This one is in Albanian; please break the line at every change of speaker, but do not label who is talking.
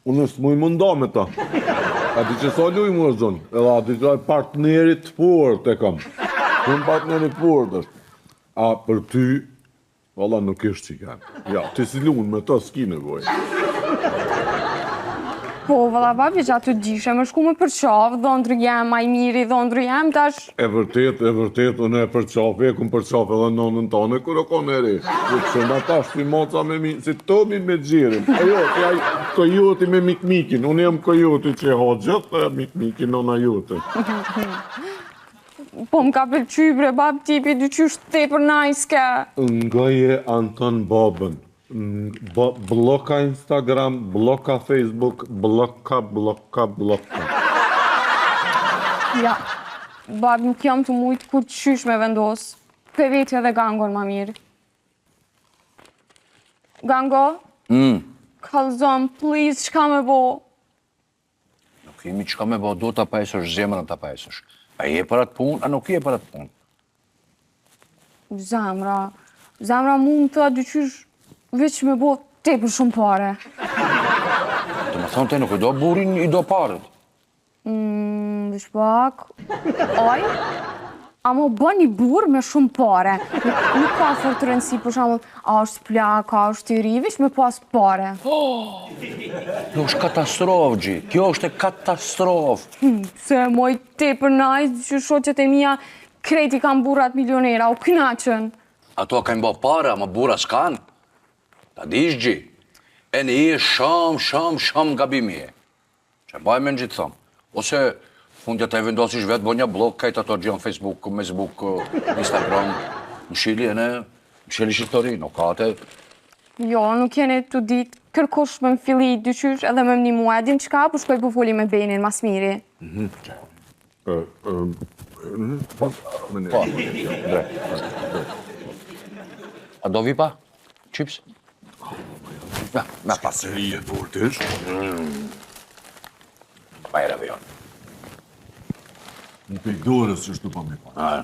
Unë s'muj munda me ta. A di që sa luj më zonë, edhe a di që partnerit të fort e kam. Unë partnerit të fort është. A për ty, valla nuk ishtë që kanë. Ja, ti si lunë me ta s'ki nevoj.
Po, valla babi që aty dishe, më shku me përqaf, dhondrë jem, maj miri, dhondrë jem, tash...
E vërtet, unë e përqaf, e kum përqaf edhe nonën tane, kërë konë e re. Që nga tash ti moca me mi, si Tomi me Gjirin. Ajo, kojoti me Mikmikin, unë jam kojoti që ha gjithë, Mikmikin, nona jote.
Po, më ka pëlqy, bre, bab tipi, dy qysh tepër najske.
Nga je Anton Babën. Bloka Instagram, bloka Facebook, bloka.
Ja, bab, nuk jam të mujtë kur qysh me vendos. Pe vetë edhe Gangon, ma mirë. Gango? Kalzom, please, qka me bo?
Nuk kemi qka me bo, do të apajsësh, zemrën të apajsësh. A je për atë punë, a nuk je për atë punë?
Zemra mu më thua dyqysh veç me bo tepër shumë pare.
Të më thonë te nuk i do burin, i do parët.
Vish pak... Oj, ama bë një burë me shumë pare. Nuk ka fort të rëndësi, për shamull, a është plak, a është i ri, vish me pas pare.
Kjo është katastrofë, Gji, kjo është e katastrofë.
Se moj tepër najs, që shoqet e mija kreti kam burrat milionera, u knaqën.
Ato kanë bo pare, ama bura s'kanë. Ta dish, Gji, e në i e shumë gabimi e. Që baj me në gjithë thëmë. Ose fundja të e vendosish vetë, bo një blog, kajtë ato gjion Facebook, Instagram, në shili e në shili shqiptori, nuk kate.
Jo, nuk jene të ditë, kërkush me më fili dyqysh edhe me më një mua, din qka, për shkoj për foli me Benin, mas miri.
A do vi pa? Qips? Me pas.
Seri e fortish?
Pa e ravion.
Në pëjdorës që shtu pa me pa.